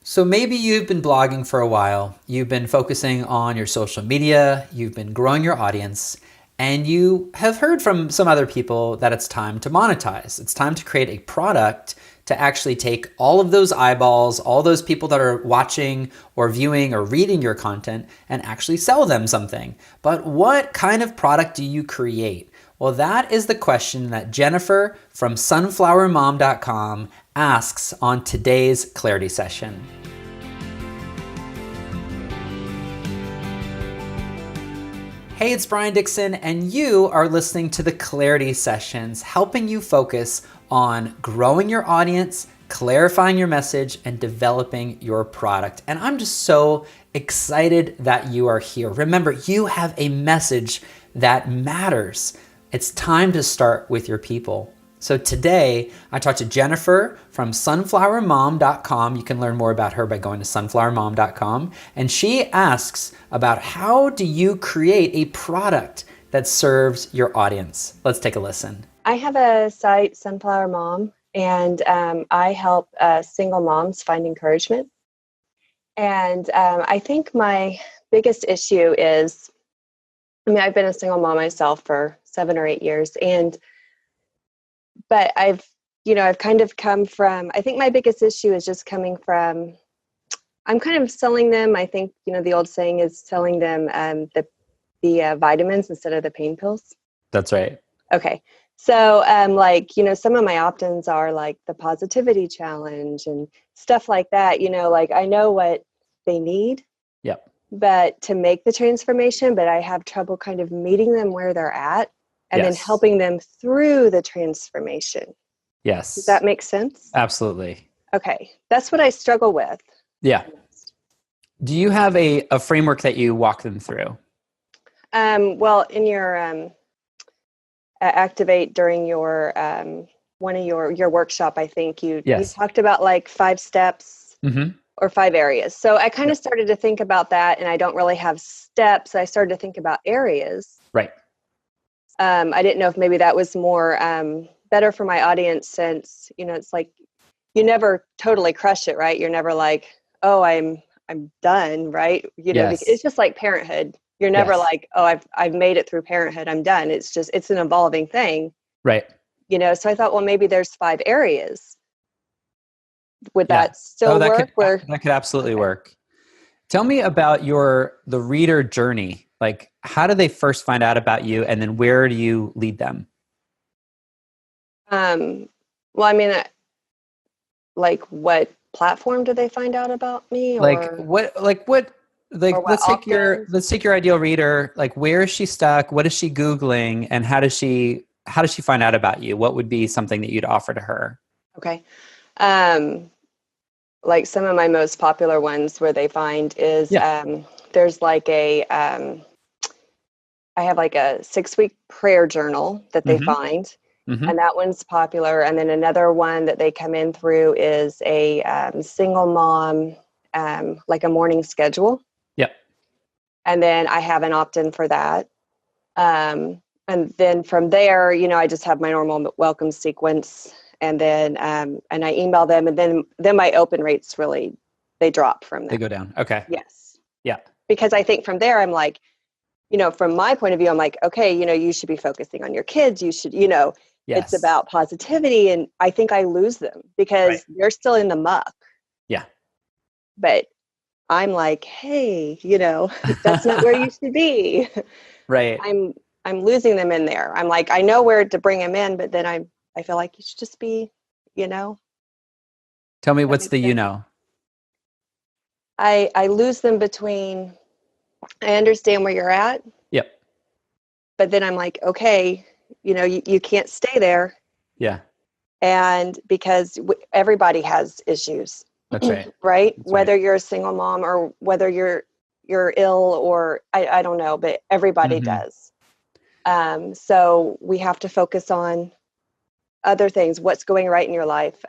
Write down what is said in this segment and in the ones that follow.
So maybe you've been blogging for a while, you've been focusing on your social media, you've been growing your audience, and you have heard from some other people that it's time to monetize. It's time to create a product to actually take all of those eyeballs, all those people that are watching or viewing or reading your content and actually sell them something. But what kind of product do you create? Well, that is the question that Jennifer from sunflowermom.com asks on today's Clarity Session. Hey, it's Brian Dixon, and you are listening to the Clarity Sessions, helping you focus on growing your audience, clarifying your message, and developing your product. And I'm just so excited that you are here. Remember, you have a message that matters. It's time to start with your people. So today, I talked to Jennifer from sunflowermom.com. You can learn more about her by going to sunflowermom.com. And she asks about how do you create a product that serves your audience? Let's take a listen. I have a site, Sunflower Mom, and I help single moms find encouragement. And I think my biggest issue is, I've been a single mom myself for 7 or 8 years, but I've kind of come from, I think my biggest issue is just coming from, I'm kind of selling them, I think, the old saying is selling them the vitamins instead of the pain pills. That's right. Okay. So, some of my opt-ins are like the positivity challenge and stuff like that, I know what they need, Yep. but to make the transformation, but I have trouble kind of meeting them where they're at and then helping them through the transformation. Yes. Does that make sense? Absolutely. Okay. That's what I struggle with. Yeah. Do you have a framework that you walk them through? Well, in your Activate during your one of your workshop, I think you talked about like 5 steps or 5 areas. So I kind of started to think about that, and I don't really have steps. I started to think about areas. Right. I didn't know if maybe that was more better for my audience, since it's like you never totally crush it, right? You're never like, oh, I'm done, right? It's just like parenthood. You're never like, oh, I've made it through parenthood, I'm done. It's an evolving thing. Right. So I thought, well, maybe there's 5 areas. Would that still work? That could absolutely work. Tell me about the reader journey. Like, how do they first find out about you, and then where do you lead them? Well, like what platform do they find out about me? Let's take your ideal reader. Like, where is she stuck? What is she Googling? And how does she find out about you? What would be something that you'd offer to her? Okay. Like some of my most popular ones where they find is, there's like I have like a 6-week prayer journal that they find. And that one's popular. And then another one that they come in through is a single mom, like a morning schedule. Yep. And then I have an opt-in for that. And then from there, I just have my normal welcome sequence. And then and I email them. And then my open rates they drop from there. They go down. Okay. Yes. Yeah. Because I think from there, I'm like, from my point of view, I'm like, okay, you should be focusing on your kids. You should, it's about positivity. And I think I lose them because they're still in the muck. Yeah. But I'm like, hey, that's not where you should be. Right. I'm losing them in there. I'm like, I know where to bring them in, but then I feel like you should just be, Tell me what's the, I lose them between, I understand where you're at. Yep. But then I'm like, okay, you can't stay there. Yeah. And because everybody has issues. That's right. Right? That's whether you're a single mom or whether you're ill or I don't know, but everybody does. So we have to focus on other things, what's going right in your life.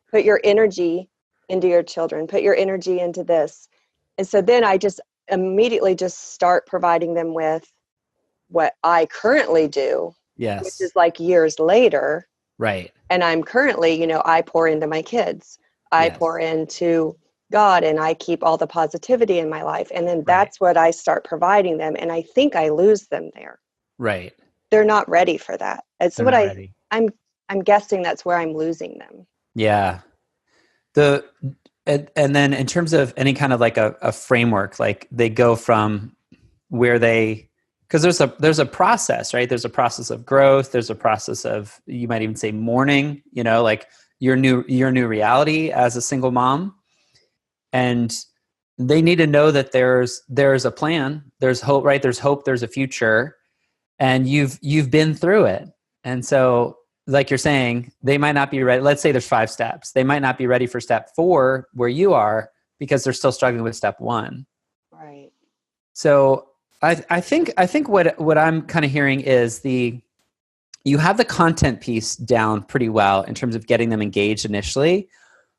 Put your energy into your children, put your energy into this. And so then I just immediately just start providing them with what I currently do, which is like years later. Right. And I'm currently, I pour into my kids. I pour into God and I keep all the positivity in my life. And then Right. that's what I start providing them. And I think I lose them there. Right. They're not ready for that. It's They're what not ready. I'm guessing that's where I'm losing them. Yeah. The and then in terms of any kind of like a framework, like they go from where they, because there's a process, right? There's a process of growth. There's a process of, you might even say, mourning, like your new reality as a single mom. And they need to know that there's a plan, there's hope, right? There's hope, there's a future, and you've been through it. And so, like you're saying, they might not be ready. Let's say there's 5 steps. They might not be ready for step 4 where you are, because they're still struggling with step 1. Right. So I think what I'm kind of hearing is you have the content piece down pretty well in terms of getting them engaged initially,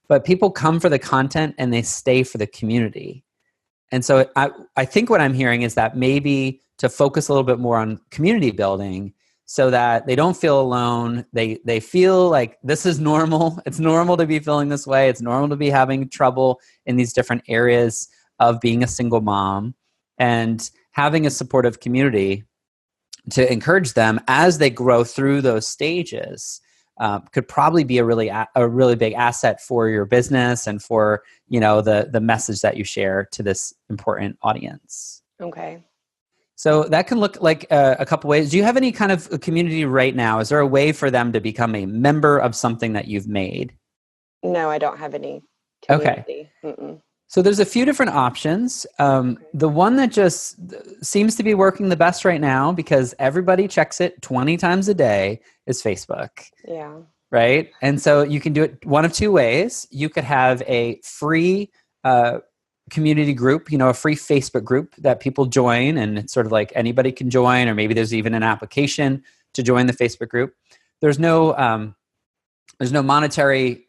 but people come for the content and they stay for the community. And so I think what I'm hearing is that maybe to focus a little bit more on community building, so that they don't feel alone. They feel like this is normal. It's normal to be feeling this way. It's normal to be having trouble in these different areas of being a single mom, and having a supportive community to encourage them as they grow through those stages could probably be a really big asset for your business and for the message that you share to this important audience. Okay. So that can look like a couple ways. Do you have any kind of a community right now? Is there a way for them to become a member of something that you've made? No, I don't have any community. Okay. So there's a few different options. The one that just seems to be working the best right now, because everybody checks it 20 times a day, is Facebook. Yeah. Right? And so you can do it one of 2 ways. You could have a free community group, a free Facebook group that people join, and it's sort of like anybody can join, or maybe there's even an application to join the Facebook group. There's no monetary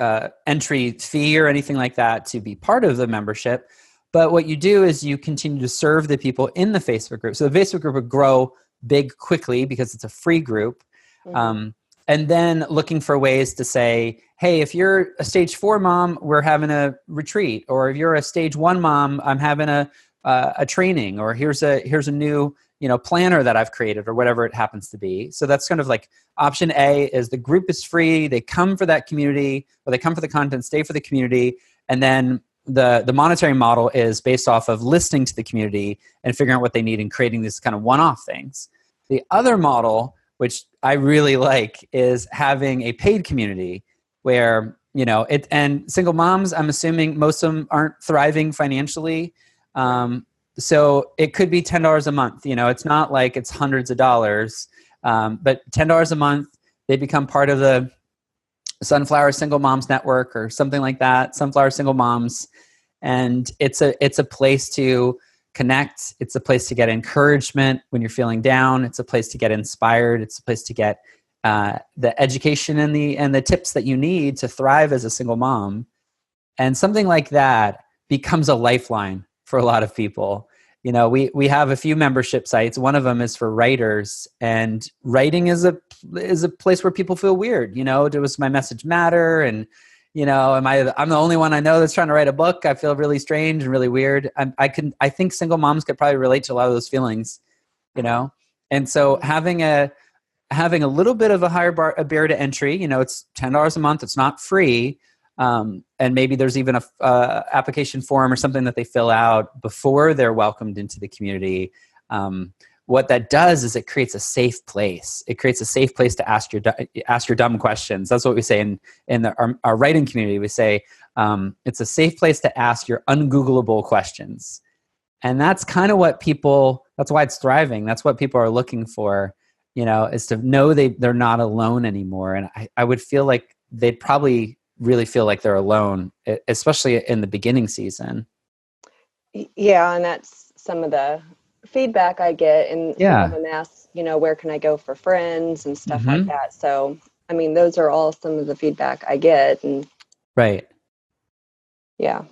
entry fee or anything like that to be part of the membership. But what you do is you continue to serve the people in the Facebook group. So the Facebook group would grow big quickly because it's a free group. Mm-hmm. And then looking for ways to say, hey, if you're a stage 4 mom, we're having a retreat. Or if you're a stage 1 mom, I'm having a training. Or here's a new planner that I've created, or whatever it happens to be. So that's kind of like option A, is the group is free. They come for that community, or they come for the content, stay for the community. And then the monetary model is based off of listening to the community and figuring out what they need and creating these kind of one-off things. The other model, which I really like, is having a paid community where, and single moms, I'm assuming most of them aren't thriving financially. So it could be $10 a month. It's not like it's hundreds of dollars, but $10 a month, they become part of the Sunflower Single Moms Network or something like that, Sunflower Single Moms. And it's a place to connect. It's a place to get encouragement when you're feeling down. It's a place to get inspired. It's a place to get the education and the tips that you need to thrive as a single mom. And something like that becomes a lifeline for a lot of people. We have a few membership sites. One of them is for writers, and writing is a place where people feel weird. Does my message matter? And I'm the only one I know that's trying to write a book. I feel really strange and really weird. I think single moms could probably relate to a lot of those feelings, And so having a little bit of a higher barrier to entry, it's $10 a month. It's not free. And maybe there's even a application form or something that they fill out before they're welcomed into the community. What that does is it creates a safe place. It creates a safe place to ask your dumb questions. That's what we say in our writing community. We say it's a safe place to ask your ungoogleable questions. And that's kind of what that's why it's thriving. That's what people are looking for, is to know they're not alone anymore. And I would feel like they'd probably really feel like they're alone, especially in the beginning season. Yeah, and that's some of the feedback I get, and some of them ask, where can I go for friends and stuff like that. So, those are all some of the feedback I get. And right. Yeah.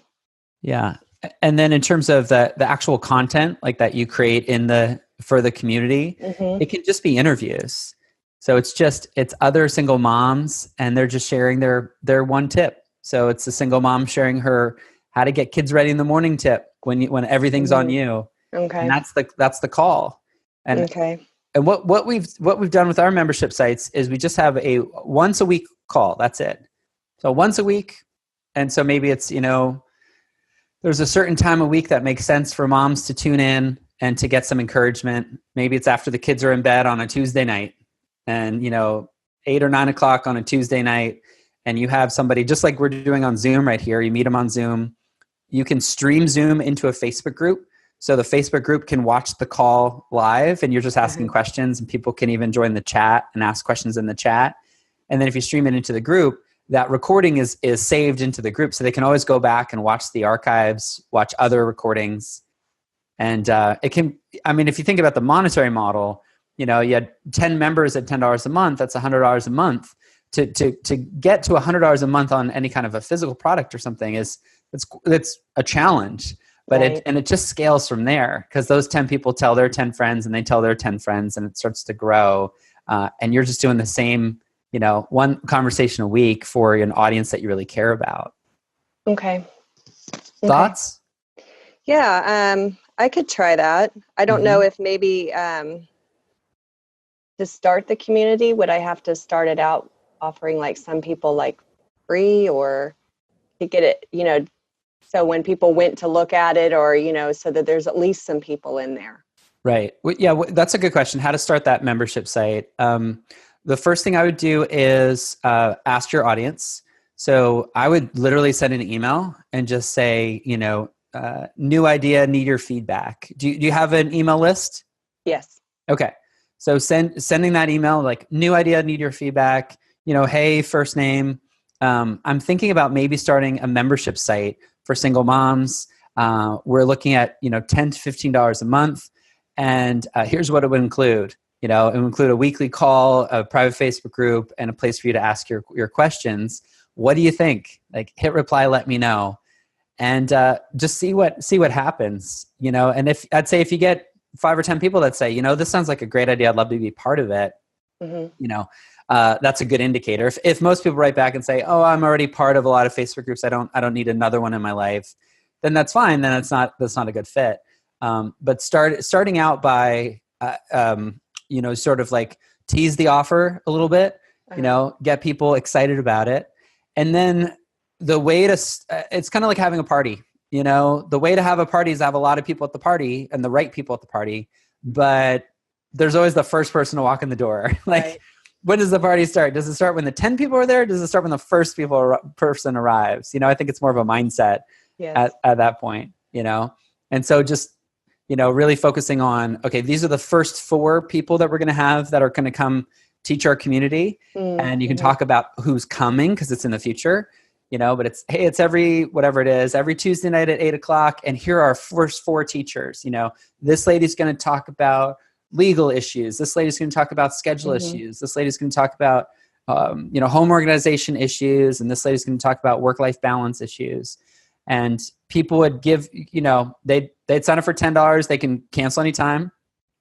Yeah. And then in terms of the actual content like that you create for the community, it can just be interviews. So it's other single moms, and they're just sharing their one tip. So it's a single mom sharing her how to get kids ready in the morning tip when everything's on you. Okay. And that's the call. And okay. and what we've done with our membership sites is we just have a once a week call. That's it. So once a week. And so maybe it's, there's a certain time a week that makes sense for moms to tune in and to get some encouragement. Maybe it's after the kids are in bed on a Tuesday night and, 8 or 9 o'clock on a Tuesday night. And you have somebody just like we're doing on Zoom right here. You meet them on Zoom. You can stream Zoom into a Facebook group. So the Facebook group can watch the call live and you're just asking questions, and people can even join the chat and ask questions in the chat. And then if you stream it into the group, that recording is saved into the group. So they can always go back and watch the archives, watch other recordings. And if you think about the monetary model, you had 10 members at $10 a month, that's $100 a month. To get to $100 a month on any kind of a physical product or something it's a challenge. But it just scales from there, because those 10 people tell their 10 friends and they tell their 10 friends, and it starts to grow. And you're just doing the same, one conversation a week for an audience that you really care about. Okay. Thoughts? Yeah. I could try that. I don't know if maybe to start the community, would I have to start it out offering like some people like free, or to get it, so when people went to look at it, or, so that there's at least some people in there. Right. Yeah, that's a good question. How to start that membership site. The first thing I would do is ask your audience. So I would literally send an email and just say, new idea, need your feedback. Do you have an email list? Yes. Okay. So sending that email, like, new idea, need your feedback, hey, first name. I'm thinking about maybe starting a membership site for single moms. We're looking at, $10 to $15 a month. And here's what it would include. It would include a weekly call, a private Facebook group, and a place for you to ask your questions. What do you think? Like, hit reply, let me know. And just see what happens, and I'd say if you get 5 or 10 people that say, this sounds like a great idea, I'd love to be part of it. That's a good indicator. If most people write back and say, oh, I'm already part of a lot of Facebook groups, I don't need another one in my life, then that's fine. Then that's not a good fit. But starting out by, sort of like tease the offer a little bit, get people excited about it. And then the way it's kind of like having a party, the way to have a party is to have a lot of people at the party and the right people at the party, but there's always the first person to walk in the door. When does the party start? Does it start when the 10 people are there? Does it start when the first person arrives? I think it's more of a mindset at that point, And so just, really focusing on, okay, these are the first 4 people that we're going to have that are going to come teach our community. And you can talk about who's coming because it's in the future, but it's every, whatever it is, every Tuesday night at 8 o'clock. And here are our first 4 teachers. This lady's going to talk about legal issues. This lady's going to talk about schedule issues. This lady's going to talk about, home organization issues. And this lady's going to talk about work-life balance issues. And people would give, they'd sign up for $10. They can cancel anytime.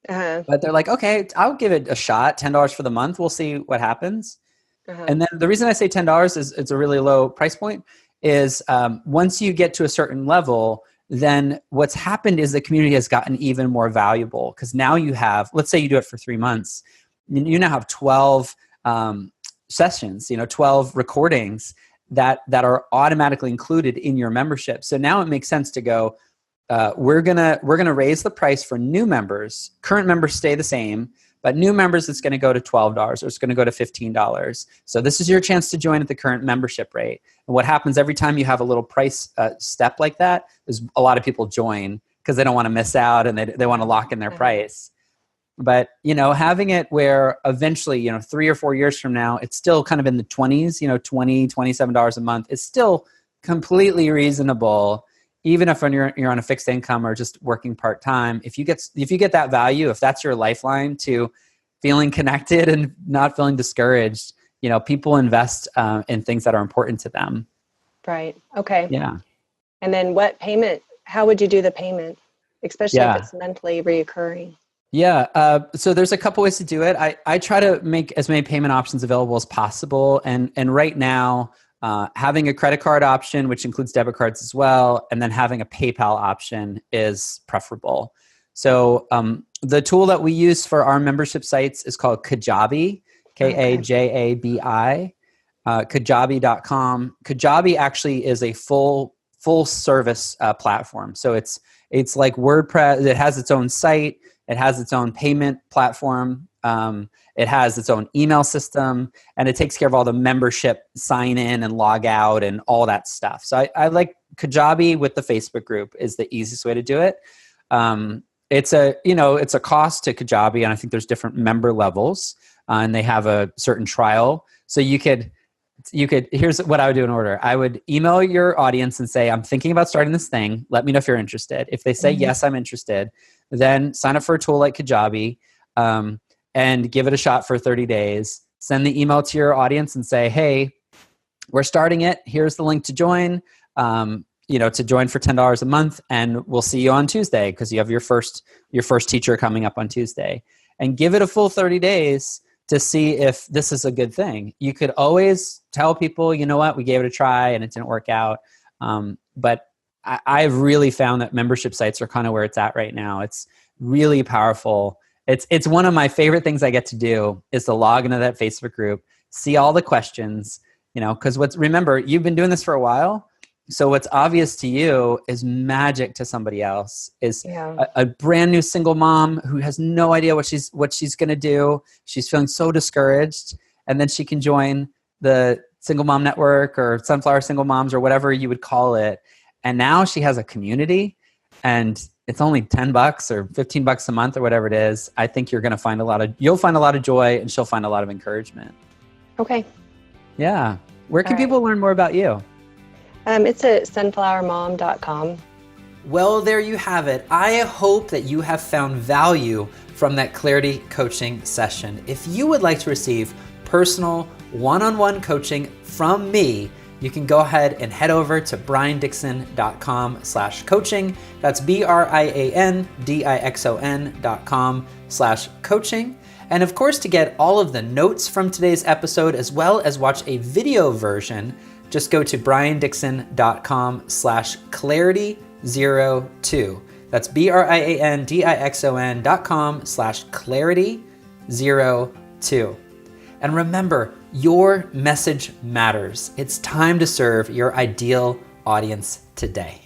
But they're like, okay, I'll give it a shot. $10 for the month. We'll see what happens. And then the reason I say $10 is it's a really low price point is once you get to a certain level, then what's happened is the community has gotten even more valuable, because now you have, let's say you do it for 3 months, you now have 12 sessions, 12 recordings that are automatically included in your membership. So now it makes sense to go, we're gonna raise the price for new members. Current members stay the same, but new members, it's going to go to $12 or it's going to go to $15. So this is your chance to join at the current membership rate. And what happens every time you have a little price step like that is a lot of people join because they don't want to miss out and they want to lock in their price. But, having it where eventually, 3 or 4 years from now, it's still kind of in the 20s, $20, $27 a month. It's still completely reasonable, even if when you're on a fixed income or just working part-time. If you get that value, if that's your lifeline to feeling connected and not feeling discouraged, people invest in things that are important to them. Right. Okay. Yeah. And then how would you do the payment, especially if it's monthly reoccurring? Yeah. So there's a couple ways to do it. I try to make as many payment options available as possible. And right now, Having a credit card option, which includes debit cards as well, and then having a PayPal option is preferable. So the tool that we use for our membership sites is called Kajabi, Kajabi, Kajabi.com. Kajabi actually is a full service platform. So it's like WordPress. It has its own site. It has its own payment platform. It has its own email system, and it takes care of all the membership sign in and log out and all that stuff. So I like Kajabi with the Facebook group is the easiest way to do it. It's a cost to Kajabi, and I think there's different member levels, and they have a certain trial. So you could, here's what I would do in order. I would email your audience and say, I'm thinking about starting this thing. Let me know if you're interested. If they say, yes, I'm interested, then sign up for a tool like Kajabi, and give it a shot for 30 days. Send the email to your audience and say, hey, we're starting it. Here's the link to join, to join for $10 a month, and we'll see you on Tuesday because you have your first teacher coming up on Tuesday. And give it a full 30 days to see if this is a good thing. You could always tell people, you know what, we gave it a try and it didn't work out. But I've really found that membership sites are kind of where it's at right now. It's really powerful. It's one of my favorite things I get to do is to log into that Facebook group, see all the questions, because remember, you've been doing this for a while. So what's obvious to you is magic to somebody else. Is a brand new single mom who has no idea what she's going to do. She's feeling so discouraged, and then she can join the Single Mom Network or Sunflower Single Moms or whatever you would call it. And now she has a community, and it's only $10 or $15 a month or whatever it is. I think you'll find a lot of joy, and she'll find a lot of encouragement. Okay. Yeah. Where can people learn more about you? It's at sunflowermom.com. Well, there you have it. I hope that you have found value from that Clarity coaching session. If you would like to receive personal one-on-one coaching from me, you can go ahead and head over to briandixon.com/coaching. That's BrianDixon.com/coaching. And of course, to get all of the notes from today's episode, as well as watch a video version, just go to briandixon.com/clarity02. That's Briandixon.com/clarity02. And remember, your message matters. It's time to serve your ideal audience today.